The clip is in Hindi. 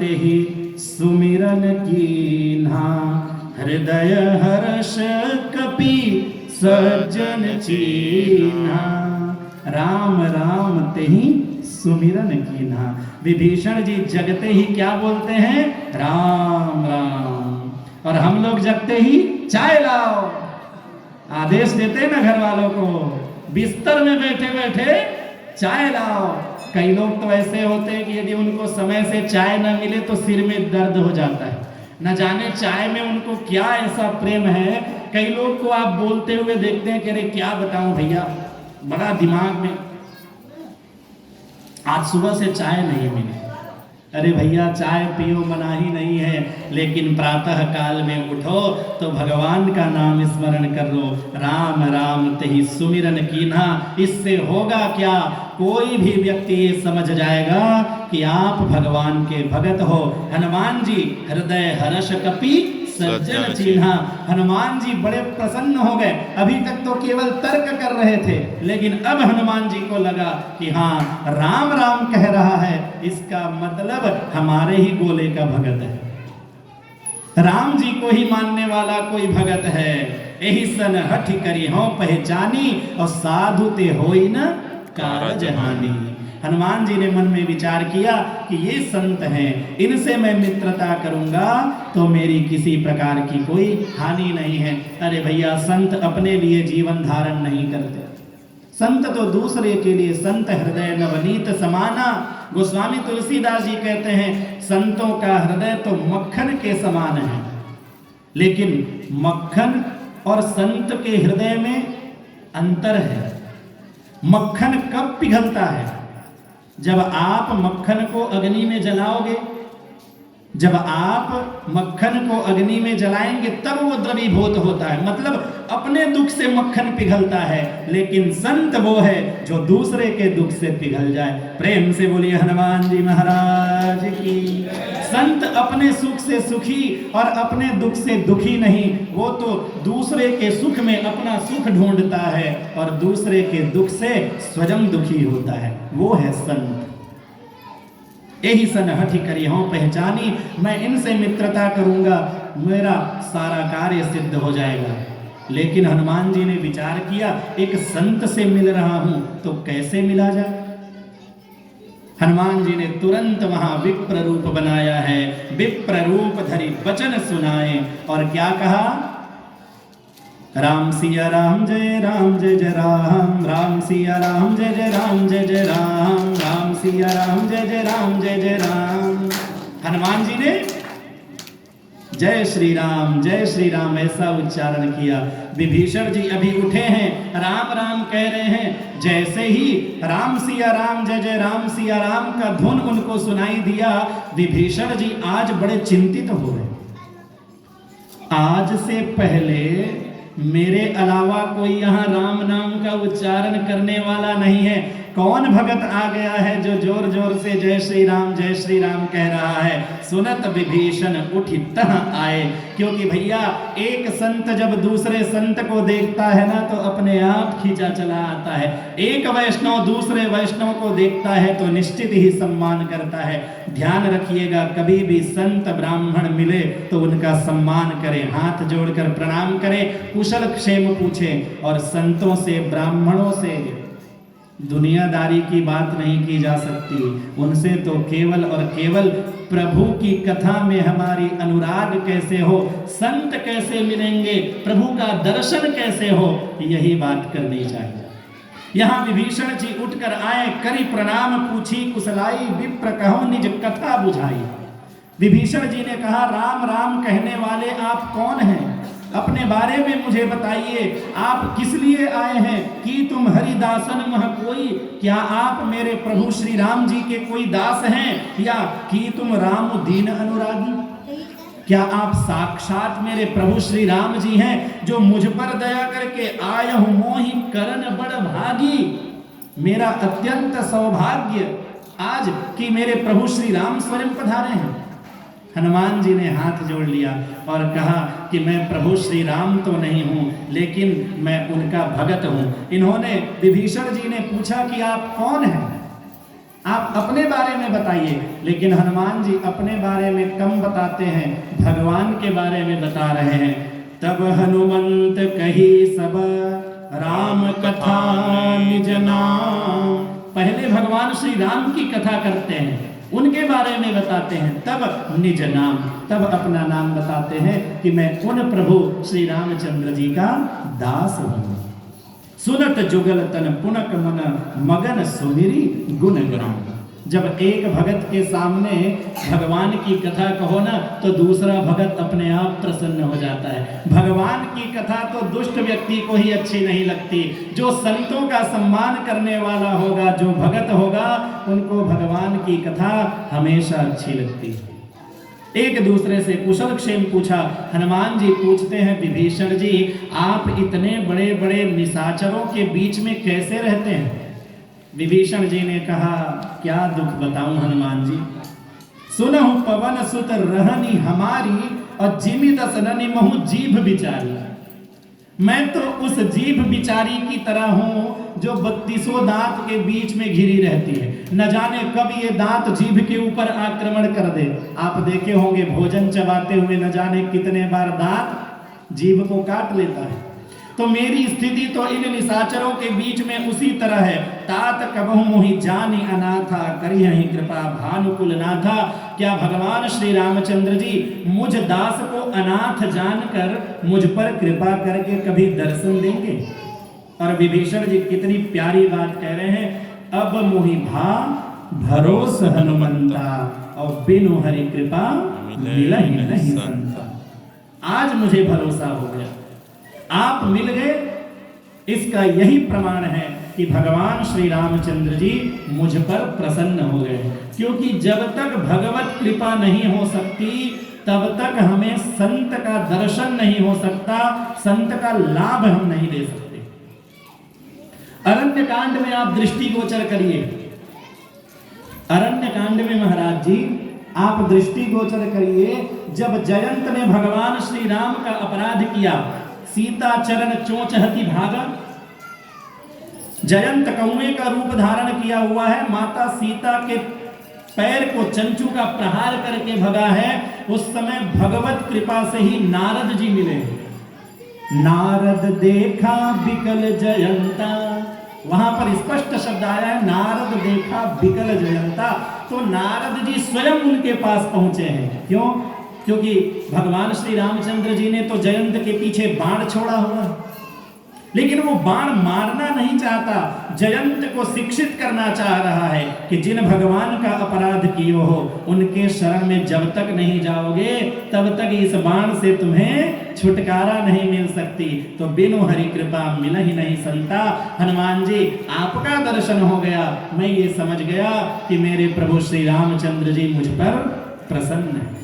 ही सुमिरन कीन्हा, हृदय हर्ष कपि सज्जन चीन्हा। राम राम तेहि सुमिरन कीन्हा। विभीषण जी जगते ही क्या बोलते हैं? राम राम। और हम लोग जगते ही चाय लाओ, आदेश देते ना घर वालों को, बिस्तर में बैठे बैठे चाय लाओ। कई लोग तो ऐसे होते हैं कि यदि उनको समय से चाय ना मिले तो सिर में दर्द हो जाता है। न जाने चाय में उनको क्या ऐसा प्रेम है। कई लोग को आप बोलते हुए देखते हैं कि अरे क्या बताऊं भैया, बड़ा दिमाग में, आज सुबह से चाय नहीं मिली। अरे भैया चाय पियो मनाही नहीं है, लेकिन प्रातः काल में उठो तो भगवान का नाम स्मरण कर लो। राम राम तेहि सुमिरन कीन्हा। इससे होगा क्या? कोई भी व्यक्ति ये समझ जाएगा कि आप भगवान के भगत हो। हनुमान जी हृदय हर्ष कपि सज्जन चीन्हा। हनुमान जी बड़े प्रसन्न हो गए। अभी तक तो केवल तर्क कर रहे थे, लेकिन अब हनुमान जी को लगा कि हाँ, राम राम कह रहा है, इसका मतलब हमारे ही गोले का भगत है। राम जी को ही मानने वाला कोई भगत है। यही सन हठ करी हो पहचानी, और साधु ते होई न कारज हानि। हनुमान जी ने मन में विचार किया कि ये संत हैं, इनसे मैं मित्रता करूंगा तो मेरी किसी प्रकार की कोई हानि नहीं है। अरे भैया, संत अपने लिए जीवन धारण नहीं करते, संत तो दूसरे के लिए। संत हृदय नवनीत समाना। गोस्वामी तुलसीदास जी कहते हैं संतों का हृदय तो मक्खन के समान है। लेकिन मक्खन और संत के हृदय में अंतर है। मक्खन कब पिघलता है? जब आप मक्खन को अग्नि में जलाओगे। जब आप मक्खन को अग्नि में जलाएंगे तब वो द्रवीभूत होता है, मतलब अपने दुख से मक्खन पिघलता है। लेकिन संत वो है जो दूसरे के दुख से पिघल जाए। प्रेम से बोलिए हनुमान जी महाराज की। संत अपने सुख से सुखी और अपने दुख से दुखी नहीं, वो तो दूसरे के सुख में अपना सुख ढूंढता है और दूसरे के दुख से स्वयं दुखी होता है। वो है संत। यही सन हठि करी हो पहचानी। मैं इनसे मित्रता करूंगा, मेरा सारा कार्य सिद्ध हो जाएगा। लेकिन हनुमान जी ने विचार किया, एक संत से मिल रहा हूं तो कैसे मिला जाए। हनुमान जी ने तुरंत वहां विप्र रूप बनाया है। विप्र रूप धरि वचन सुनाए और क्या कहा? राम सिया राम जय जय राम, राम सिया राम जय राम जय राम, राम सिया राम जय राम जय राम। हनुमान जी ने जय श्री राम ऐसा उच्चारण किया। विभीषण जी अभी उठे हैं, राम राम कह रहे हैं। जैसे ही राम सिया राम जय राम सिया राम का धुन उनको सुनाई दिया, विभीषण जी आज बड़े चिंतित हो गए। आज से पहले मेरे अलावा कोई यहाँ राम नाम का उच्चारण करने वाला नहीं है। कौन भगत आ गया है जो जोर जोर से जय श्री राम कह रहा है। सुनत विभीषण उठि तह आए। क्योंकि भैया, एक संत जब दूसरे संत को देखता है ना तो अपने आप खींचा चला आता है। एक वैष्णव दूसरे वैष्णव को देखता है तो निश्चित ही सम्मान करता है। ध्यान रखिएगा, कभी भी संत ब्राह्मण मिले तो उनका सम्मान करें, हाथ जोड़कर प्रणाम करें, कुशल क्षेम पूछें। और संतों से, ब्राह्मणों से दुनियादारी की बात नहीं की जा सकती। उनसे तो केवल और केवल प्रभु की कथा में हमारी अनुराग कैसे हो, संत कैसे मिलेंगे, प्रभु का दर्शन कैसे हो, यही बात करनी चाहिए। यहाँ विभीषण जी उठकर आए, करी प्रणाम पूछी कुशलाई, विप्र कहो निज कथा बुझाई। विभीषण जी ने कहा, राम राम कहने वाले आप कौन हैं? अपने बारे में मुझे बताइए। आप किस लिए आए हैं? कि तुम हरिदासन मह कोई? क्या आप मेरे प्रभु श्री राम जी के कोई दास हैं? या कि तुम राम दीन अनुरागी? क्या आप साक्षात मेरे प्रभु श्री राम जी हैं जो मुझ पर दया करके आयहु मोहि करन बड़ भागी? मेरा अत्यंत सौभाग्य आज कि मेरे प्रभु श्री राम स्वयं पधारे हैं। हनुमान जी ने हाथ जोड़ लिया और कहा कि मैं प्रभु श्री राम तो नहीं हूं, लेकिन मैं उनका भगत हूं। इन्होंने, विभीषण जी ने पूछा कि आप कौन हैं? आप अपने बारे में बताइए। लेकिन हनुमान जी अपने बारे में कम बताते हैं, भगवान के बारे में बता रहे हैं। तब हनुमंत कही सब राम कथा निज नाम। पहले भगवान श्री राम की कथा करते हैं, उनके बारे में बताते हैं, तब निज नाम, तब अपना नाम बताते हैं कि मैं उन प्रभु श्री रामचंद्र जी का दास हूं। सुनत जुगल तन पुनक मन मगन सुमिरी गुण ग्राम। जब एक भगत के सामने भगवान की कथा कहो ना, तो दूसरा भगत अपने आप प्रसन्न हो जाता है। भगवान की कथा तो दुष्ट व्यक्ति को ही अच्छी नहीं लगती। जो संतों का सम्मान करने वाला होगा, जो भगत होगा, उनको भगवान की कथा हमेशा अच्छी लगती है। एक दूसरे से कुशल क्षेम पूछा। हनुमान जी पूछते हैं, विभीषण जी आप इतने बड़े बड़े निशाचरों के बीच में कैसे रहते हैं? विभीषण जी ने कहा, क्या दुख बताऊं हनुमान जी, सुनहु पवन सुत रहनी हमारी और जिमि दस ननि महु जीभ बिचारी। मैं तो उस जीभ बिचारी की तरह हूं जो 32 दांत के बीच में घिरी रहती है। न जाने कब ये दांत जीभ के ऊपर आक्रमण कर दे। आप देखे होंगे भोजन चबाते हुए न जाने कितने बार दांत जीभ को काट लेता है। तो मेरी स्थिति तो इन निशाचरों के बीच में उसी तरह है। तात कबहु मोहि जानी अनाथा करिहि कृपा भानुकुल नाथा। क्या भगवान श्री रामचंद्र जी मुझ दास को अनाथ जानकर मुझ पर कृपा करके कभी दर्शन देंगे? और विभीषण जी कितनी प्यारी बात कह रहे हैं, अब मोहि भा भरोस हनुमंता और बिनु हरि कृपा मिलहि नहीं संता। आज मुझे भरोसा हो गया, आप मिल गए। इसका यही प्रमाण है कि भगवान श्री रामचंद्र जी मुझ पर प्रसन्न हो गए। क्योंकि जब तक भगवत कृपा नहीं हो सकती, तब तक हमें संत का दर्शन नहीं हो सकता, संत का लाभ हम नहीं ले सकते। अरण्य कांड में आप दृष्टिगोचर करिए। अरण्य कांड में महाराज जी आप दृष्टिगोचर करिए, जब जयंत ने भगवान श्री राम का अपराध किया, सीता चरण चोंच हति भागा। जयंत कौवे का रूप धारण किया हुआ है, माता सीता के पैर को चंचू का प्रहार करके भगा है। उस समय भगवत कृपा से ही नारद जी मिले। नारद देखा बिकल जयंता, वहां पर स्पष्ट शब्द आया है, नारद देखा बिकल जयंता। तो नारद जी स्वयं उनके पास पहुंचे हैं। क्यों? क्योंकि भगवान श्री रामचंद्र जी ने तो जयंत के पीछे बाण छोड़ा हुआ, लेकिन वो बाण मारना नहीं चाहता, जयंत को शिक्षित करना चाह रहा है कि जिन भगवान का अपराध किए हो उनके शरण में जब तक नहीं जाओगे तब तक इस बाण से तुम्हें छुटकारा नहीं मिल सकती। तो बिनु हरि कृपा मिल ही नहीं संता। हनुमान जी आपका दर्शन हो गया, मैं ये समझ गया कि मेरे प्रभु श्री रामचंद्र जी मुझ पर प्रसन्न है।